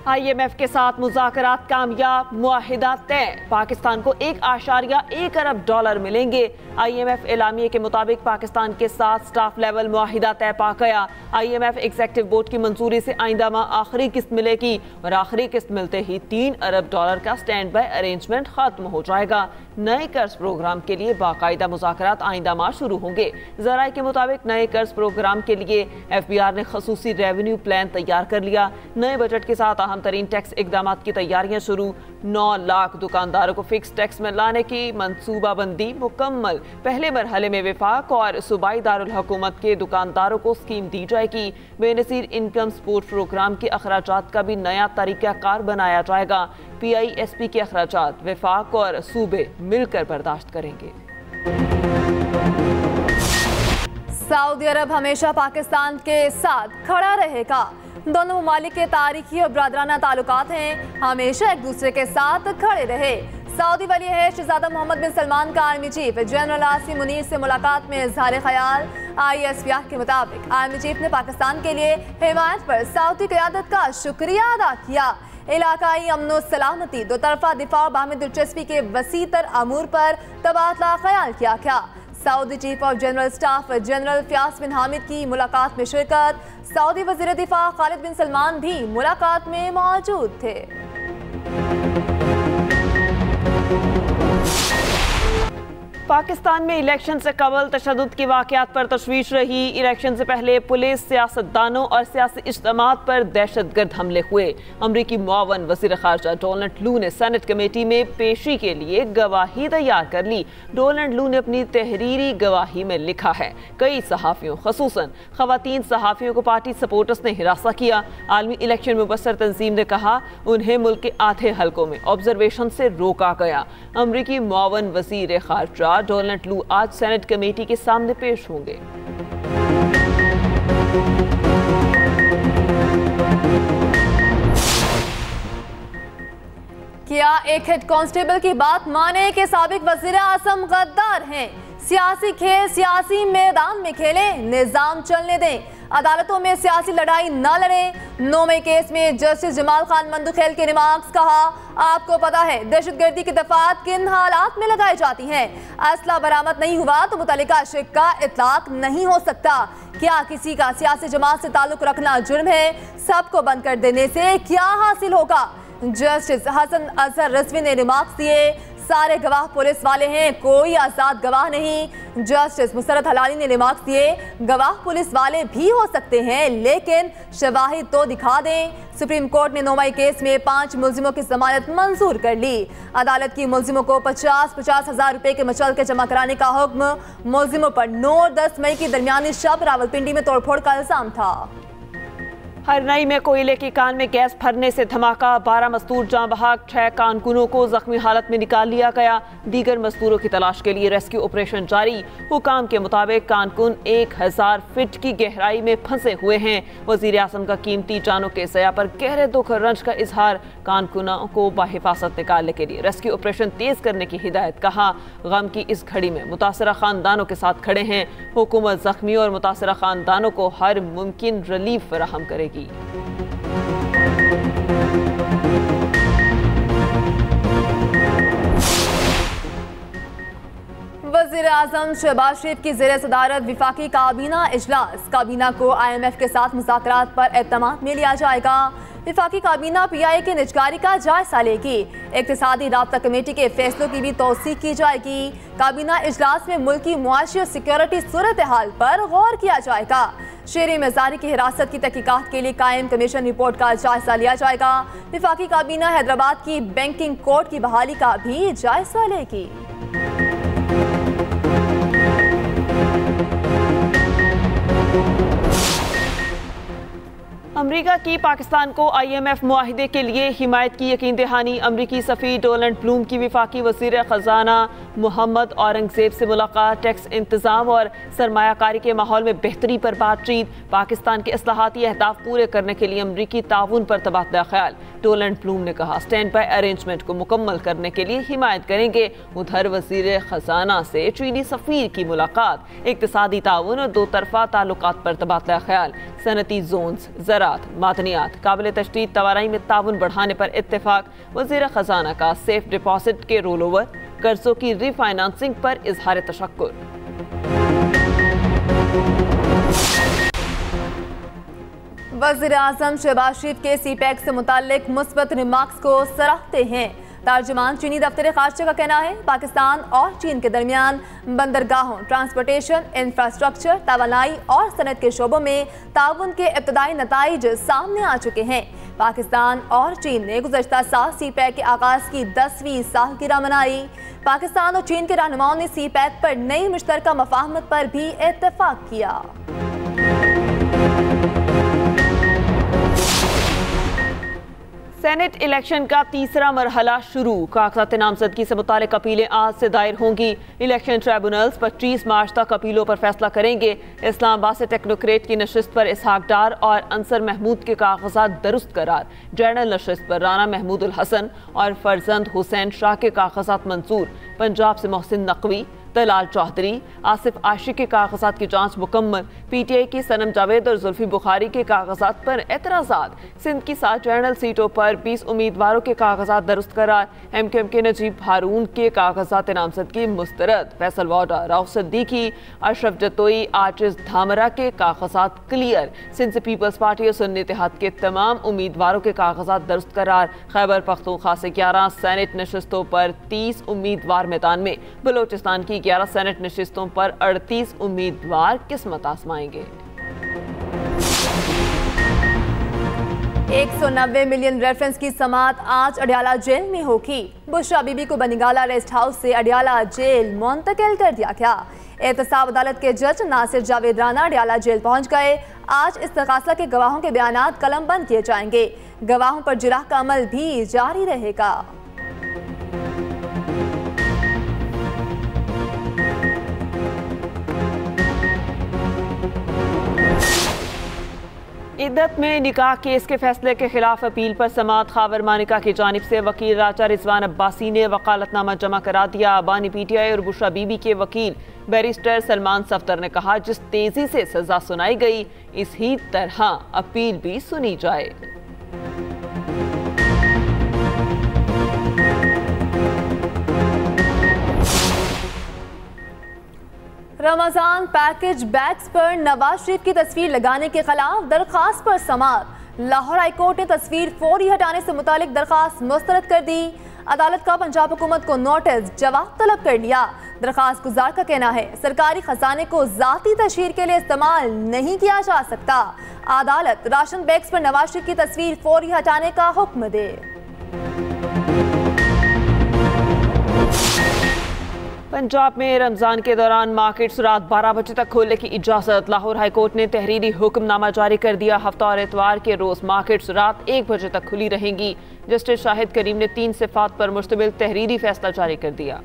IMF के साथ मुज़ाकरात कामयाब, मुआहिदा तय। पाकिस्तान को $1.1 अरब मिलेंगे। IMF एलामिये के मुताबिक पाकिस्तान के साथ स्टाफ लेवल मुआहिदा तय पा गया। IMF एग्जेक्टिव बोर्ड की मंजूरी से आइंदा माह आखिरी किस्त मिलेगी और आखिरी किस्त मिलते ही $3 अरब का स्टैंड बाय अरेंजमेंट खत्म हो जाएगा। नए कर्ज प्रोग्राम के लिए बाकायदा मुज़ाकरात आइंदा माह शुरू होंगे। ज़राए के मुताबिक नए कर्ज प्रोग्राम के लिए FBR ने खसूसी रेवेन्यू प्लान तैयार कर लिया। नए बजट के साथ अहम तरीन टैक्स इकदाम की तैयारियां शुरू। 9 लाख दुकानदारों को फिक्स टैक्स में लाने की मनसूबाबंदी मुकम्मल। पहले मरहले में विफाक और सूबाई दारुल हुकूमत के दुकानदारों को स्कीम दी जाएगी। बेनज़ीर इनकम सपोर्ट प्रोग्राम के अखराजात का भी नया तरीक़ाकार बनाया जाएगा। PISP के अखराजात विफाक और सूबे मिलकर बर्दाश्त करेंगे। सऊदी अरब हमेशा पाकिस्तान के साथ खड़ा रहेगा। दोनों ममालिक के तारीखी और बरादराना ताल्लुकात हैं, हमेशा एक दूसरे के साथ खड़े रहे। सऊदी वली अहद शहजादा मोहम्मद बिन सलमान का army chief general Asim Munir से मुलाकात में इज़हार ख्याल। ISPR के मुताबिक आर्मी चीफ ने पाकिस्तान के लिए हिमायत पर सऊदी क़यादत का शुक्रिया अदा किया। इलाकाई अमन सलामती, दो तरफा दिफा, बाहमी दिलचस्पी के वसी तर अमूर पर तबादला ख्याल किया गया। Saudi chief of general staff general Fayyaz bin Hamid की मुलाकात में शिरकत। सऊदी वज़ीर दिफा खालिद बिन सलमान भी मुलाकात में मौजूद थे। पाकिस्तान में इलेक्शन से कबल तशद्दुद की वाक़यात पर तशवीश रही। इलेक्शन से पहले पुलिस, सियासतदानों और सियासी इज्तिमात पर दहशतगर्द हमले हुए। अमरीकी मुआवन वज़ीर ख़ारजा डोनाल्ड लू ने सेनेट कमेटी में पेशी के लिए गवाही तैयार कर ली। डोनाल्ड लू ने अपनी तहरीरी गवाही में लिखा है, कई सहाफ़ियों ख़ुसूसन ख़वातीन सहाफ़ियों को पार्टी सपोर्टर्स ने हिरासा किया। आलमी इलेक्शन मुबस्सर तंजीम ने कहा उन्हें मुल्क के आधे हल्कों में ऑब्जर्वेशन से रोका गया। अमरीकी मुआवन वज़ीर ख़ारजा डोनाल्ड लू आज सेनेट कमेटी के सामने पेश होंगे। क्या एक हेड कांस्टेबल की बात माने कि साबिक वज़ीर आज़म गद्दार हैं? सियासी खेल सियासी मैदान में खेलें, निजाम चलने दें, अदालतों में सियासी लड़ाई न लड़ें। 9 मई केस में जस्टिस जमाल खान मंदुखेल के रिमार्क्स। कहा आपको पता है दहशतगर्दी की दफात किन हालात में लगाई जाती हैं। असला बरामद नहीं हुआ तो मुतल्लिका शिक का इतलाक नहीं हो सकता। क्या किसी का सियासी जमात से ताल्लुक रखना जुर्म है? सबको बंद कर देने से क्या हासिल होगा? जस्टिस हसन अजहर रिजवी ने रिमार्क्स दिए। सारे गवाह पुलिस वाले हैं, कोई आजाद गवाह नहीं। जस्टिस मुसरत हलाली ने रिमार्क्स दिए, गवाह पुलिस वाले भी हो सकते हैं लेकिन शवाहिद तो दिखा दें। सुप्रीम कोर्ट ने 9 मई केस में 5 मुल्जिमों की जमानत मंजूर कर ली। अदालत की मुल्जिमों को 50-50 हज़ार रुपए के मचल के जमा कराने का हुक्म। मुल्जिमों पर 9-10 मई की दरमियानी शब रावलपिंडी में तोड़फोड़ का इल्जाम था। हरनई में कोयले की कान में गैस भरने से धमाका, 12 मजदूर जाँ बहक, 6 कारकुनों को जख्मी हालत में निकाल लिया गया। दीगर मजदूरों की तलाश के लिए रेस्क्यू ऑपरेशन जारी। हुकाम के मुताबिक कारकुन 1000 फीट की गहराई में फंसे हुए हैं। वजीर आज़म का कीमती जानों के ज़या पर गहरे दुख और रंज का इजहार। कारकुनों को बाहिफाजत निकालने के लिए रेस्क्यू ऑपरेशन तेज करने की हिदायत। कहा गम की इस घड़ी में मुतासरा खानदानों के साथ खड़े हैं। हुकूमत जख्मी और मुतासरा खानदानों को हर मुमकिन रिलीफ फराहम करेगी। वज़ीर आज़म शहबाज शरीफ की ज़ेर सदारत विफाकी काबीना इजलास। काबीना को IMF के साथ मुज़ाकरात पर एतमाद में लिया जाएगा। विफाकी काबीना PI की निजकारी का जायजा लेगी। इक़्तिसादी राब्ता कमेटी के फैसलों की भी तौसीक की जाएगी। काबीना इजलास में मुल्की मुआशी और सिक्योरिटी सूरत हाल पर गौर किया जाएगा। शेर मज़ारी की हिरासत की तहकीकात के लिए कायम कमीशन रिपोर्ट का जायजा लिया जाएगा। विफाकी काबीना हैदराबाद की बैंकिंग कोर्ट की बहाली का भी जायजा लेगी। अमरीका की पाकिस्तान को IMF मुआहिदे के लिए हिमायत की यकीन दहानी। अमरीकी सफ़ीर डोनाल्ड ब्लूम की विफाकी वज़ीर ख़जाना मोहम्मद औरंगज़ेब से मुलाकात। टैक्स इंतज़ाम और सरमायाकारी के माहौल में बेहतरी पर बातचीत। पाकिस्तान के इस्लाहाती अहदाफ पूरे करने के लिए अमरीकी ताउन पर तबादला ख्याल। डोनाल्ड ब्लूम ने कहा स्टैंड बाय अरेंजमेंट को मुकम्मल करने के लिए हिमायत करेंगे। उधर वज़ीर ख़जाना से चीनी सफ़ीर की मुलाकात। इक़्तिसादी ताउन और 2 तरफ़ा ताल्लुकात पर तबादला ख्याल। सनती जोन्स, ज़राअत, नफसियात, मादनियात, काबिल तशदीद तवानाई में ताउन बढ़ाने पर इत्तेफाक। वज़ीर ख़जाना का सेफ डिपॉजिट के रोल ओवर, कर्जों की रीफाइनेंसिंग पर इजहार तशक्कुर। वज़ीर आज़म शहबाज शरीफ के सीपैक से मुताल्लिक मुस्बत रिमार्क्स को सराहते हैं। तर्जुमान चीनी दफ्तर खारजा का कहना है पाकिस्तान और चीन के दरमियान बंदरगाहों, ट्रांसपोर्टेशन, इंफ्रास्ट्रक्चर, तवानाई और सनत के शोबों में ताउन के इब्तदाई नताइज सामने आ चुके हैं। पाकिस्तान और चीन ने गुज़श्ता साल सीपैक के आगाज़ की 10वीं सालगिरह मनाई। पाकिस्तान और चीन के रहनुमाओं ने सीपैक पर नई मुश्तरका मफाहमत पर भी इत्तेफाक किया। सेनेट इलेक्शन का तीसरा मरहला शुरू। कागजात नामजदगी से मुतालिक अपीलें आज से दायर होंगी। इलेक्शन ट्राइब्यूनल्स 25 मार्च तक अपीलों पर फैसला करेंगे। इस्लामाबाद से टेक्नोक्रेट की नशिस्त पर इसहाक डार और अंसर महमूद के कागजात दुरुस्त करार। जनरल नशिस्त पर राना महमूद उल हसन और फरजंद हुसैन शाह के कागजात मंजूर। पंजाब से मोहसिन नकवी, तलाल चौधरी, आसिफ आशिक के कागजात की जांच मुकम्मल। पीटीआई की सनम जावेद और जुल्फी बुखारी के कागजात पर एतराज़ात। सिंध की 7 जनरल सीटों पर 20 उम्मीदवारों के कागजात दुरुस्त करार। एमक्यूएम के नजीब हारून के कागजात नामजदगी मुस्तरद। फैसल वाडा, राउफ सिद्दीकी, अशरफ जतोई, आजिज धामरा के कागजात क्लियर। सिंध से पीपल्स पार्टी और सुन्नी इत्तेहाद के तमाम उम्मीदवारों के कागजात दुरुस्त करार। खैबर पख्तूनख्वा से 11 सेनेट नशिस्तों पर 30 उम्मीदवार मैदान में। बलोचिस्तान की 11 सेनेट नशिस्तों पर 38 उम्मीदवार किस्मत आजमाएंगे। 190 मिलियन रेफरेंस की समाअत आज अडियाला जेल में होगी। बुशरा बीबी को बनिगाला रेस्ट हाउस से अडियाला जेल मुंतकिल कर दिया गया। एहतसाब अदालत के जज नासिर जावेद राना अडियाला जेल पहुंच गए। आज इस्तग़ासा के गवाहों के बयानात कलमबंद किए जाएंगे। गवाहों पर जिराह का अमल भी जारी रहेगा। इद्दत में निकाह केस के फैसले के खिलाफ अपील पर समाअत खावर मानिका की जानिब से वकील राजा रिजवान अब्बासी ने वकालतनामा जमा करा दिया। बानी पीटीआई और बुशरा बीबी के वकील बैरिस्टर सलमान सफ्दर ने कहा, जिस तेजी से सजा सुनाई गई इसी तरह अपील भी सुनी जाए। रमजान पैकेज बैग्स पर नवाज शरीफ की तस्वीर लगाने के खिलाफ दरखास्त पर समाअत। लाहौर हाई कोर्ट ने तस्वीर फौरी हटाने से मुतालिक दरखास्त मुस्तरद कर दी। अदालत का पंजाब हुकूमत को नोटिस जवाब तलब कर लिया। दरखास्त गुजार का कहना है सरकारी खजाने को जाती तशहीर के लिए इस्तेमाल नहीं किया जा सकता। अदालत राशन बैग्स पर नवाज शरीफ की तस्वीर फौरी हटाने का हुक्म दे। पंजाब में रमजान के दौरान मार्केट्स रात 12 बजे तक खोलने की इजाजत। लाहौर हाई कोर्ट ने तहरीरी हुक्मनामा जारी कर दिया। हफ्ता और इतवार के रोज मार्केट्स रात 1 बजे तक खुली रहेंगी। जस्टिस शाहिद करीम ने 3 सिफात पर मुश्तमिल तहरीरी फैसला जारी कर दिया।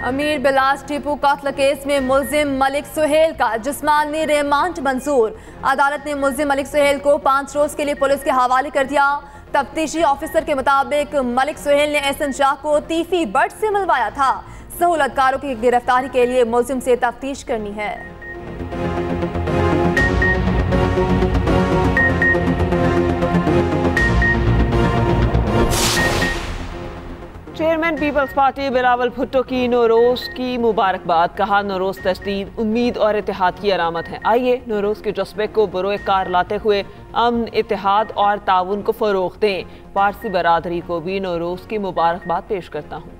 अमीर बिलास टीपू कत्ल केस में मुल्जिम मलिक सुहेल का जिस्मानी रिमांड मंजूर। अदालत ने मुल्जिम मलिक सुहेल को 5 रोज के लिए पुलिस के हवाले कर दिया। तफ्तीशी ऑफिसर के मुताबिक मलिक सुहेल ने एहसन शाह को तीफी बट से मिलवाया था। सहूलतकारों की गिरफ्तारी के लिए मुल्जिम से तफ्तीश करनी है। Chairman People's Party Bilawal Bhutto की नौरोज की मुबारकबाद। कहा, नौरोज तजदीद, उम्मीद और इत्तेहाद की अलामत है। आइए नौरोज के जज्बे को बरोए कार लाते हुए अमन, इत्तेहाद और ताउन को फरोग दें। पारसी बरादरी को भी नौरोज की मुबारकबाद पेश करता हूँ।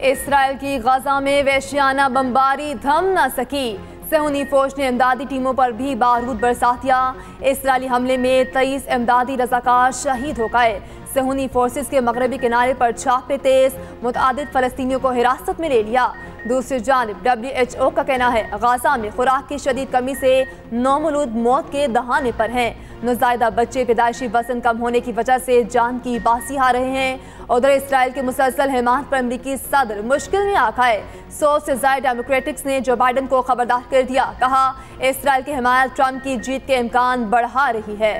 इसराइल की गजा में वहशियाना बमबारी थम न सकी। सहूनी फौज ने इमदादी टीमों पर भी बारूद बरसा दिया। इसराइली हमले में 23 इमदादी रजाकार शहीद हो गए। सहूनी फोर्सेस के मगरबी किनारे पर छापे तेज, मुतअद्दिद फलस्तीनियों को हिरासत में ले लिया। दूसरी जानिब WHO का कहना है गजा में खुराक की शदीद कमी से 9 मौलूद मौत के दहाने पर हैं। नौज़ायदा बच्चे पैदाइशी वजन कम होने की वजह से जान की बासी आ रहे हैं। उधर इसराइल के मुसलसल हिमायत पर अमरीकी सदर मुश्किल में आ गए। 100 से ज्यादा डेमोक्रेटिक्स ने जो बाइडन को खबरदार कर दिया। कहा, इसराइल की हिमायत ट्रंप की जीत के इम्कान बढ़ा रही है।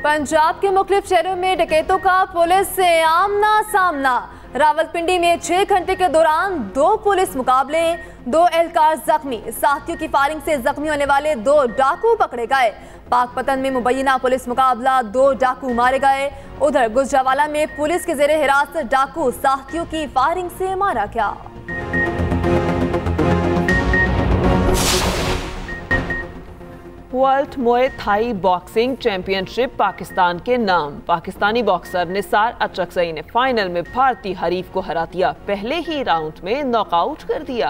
पंजाब के मुख्तलिफ शहरों में डकैतों का पुलिस से आमना सामना। रावलपिंडी में 6 घंटे के दौरान 2 पुलिस मुकाबले, 2 एहलकार जख्मी। साथियों की फायरिंग से जख्मी होने वाले 2 डाकू पकड़े गए। पाकपतन में मुबैना पुलिस मुकाबला, 2 डाकू मारे गए। उधर गुजरावाला में पुलिस के जेरे हिरासत डाकू साथियों की फायरिंग से मारा गया। वर्ल्ड मुए थाई बॉक्सिंग चैंपियनशिप पाकिस्तान के नाम। पाकिस्तानी बॉक्सर निसार अचरकजई ने फाइनल में भारतीय हरीफ को हरा दिया। पहले ही राउंड में नॉकआउट कर दिया।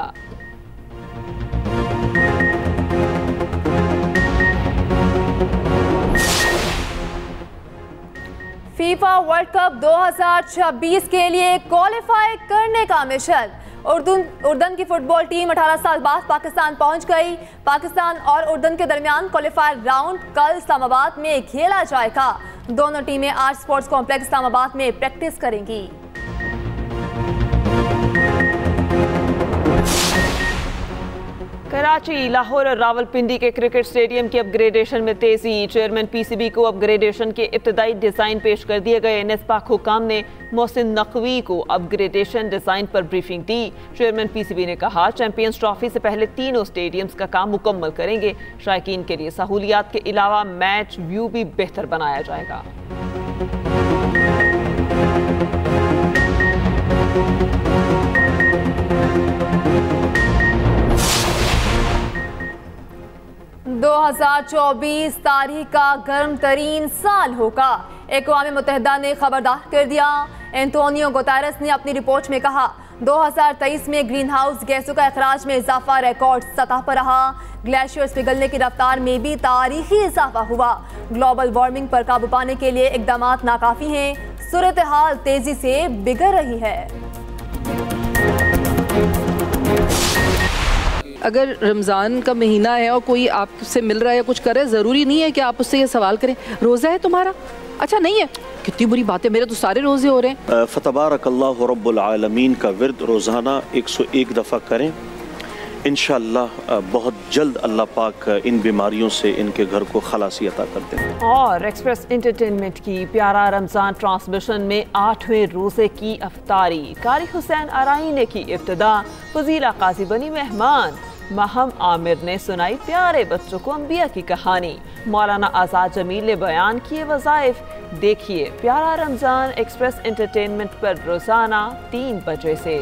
फीफा वर्ल्ड कप 2026 के लिए क्वालिफाई करने का मिशन। उर्दन की फुटबॉल टीम 18 साल बाद पाकिस्तान पहुंच गई। पाकिस्तान और उर्दन के दरमियान क्वालिफायर राउंड कल इस्लामाबाद में खेला जाएगा। दोनों टीमें आज स्पोर्ट्स कॉम्प्लेक्स इस्लामाबाद में प्रैक्टिस करेंगी। कराची, लाहौर और रावलपिंडी के क्रिकेट स्टेडियम की अपग्रेडेशन में तेजी। चेयरमैन पीसीबी को अपग्रेडेशन के इब्तदाई डिजाइन पेश कर दिए गए। निस्पाक हुकाम ने मोहसिन नकवी को अपग्रेडेशन डिजाइन पर ब्रीफिंग दी। चेयरमैन पीसीबी ने कहा, चैंपियंस ट्रॉफी से पहले तीनों स्टेडियम्स का काम मुकम्मल करेंगे। शायकीन के लिए सहूलियात के अलावा मैच व्यू भी बेहतर बनाया जाएगा। दो 2024 तारीख का गर्म तरीन साल होगा। अक़वाम मुत्तहिदा ने खबरदार कर दिया। एंटोनियो गुतेरेस ने अपनी रिपोर्ट में कहा, 2023 में ग्रीन हाउस गैसों का अखराज में इजाफा रिकॉर्ड सतह पर रहा। ग्लेशियर्स पिघलने की रफ्तार में भी तारीखी इजाफा हुआ। ग्लोबल वार्मिंग पर काबू पाने के लिए इक़दामात नाकाफी हैं। सूरत हाल तेजी से बिगड़ रही है। अगर रमज़ान का महीना है और कोई आपसे मिल रहा है या कुछ कर रहा है, ज़रूरी नहीं है कि आप उससे ये सवाल करें, रोज़ा है तुम्हारा? अच्छा नहीं है, कितनी बुरी बात है, मेरे तो सारे रोज़े हो रहे हैं। फतबारकल्लाहु रब्बुल आलमीन का विर्द रोज़ाना 101 दफ़ा करें। इंशाअल्लाह बहुत जल्द अल्लाह पाक इन बीमारियों से इनके घर को खलासी अता कर दें। और एक्सप्रेस एंटरटेनमेंट की प्यारा रमज़ान ट्रांसमिशन में 8वें रोज़े की अफ्तारी। कारी हुसैन आराई ने की इब्तिदा। फजीला काजी बनी मेहमान। महम आमिर ने सुनाई प्यारे बच्चों को अंबिया की कहानी। मौलाना आज़ाद जमील ने बयान किए वज़ाइफ। देखिए प्यारा रमज़ान एक्सप्रेस एंटरटेनमेंट पर रोज़ाना 3 बजे से।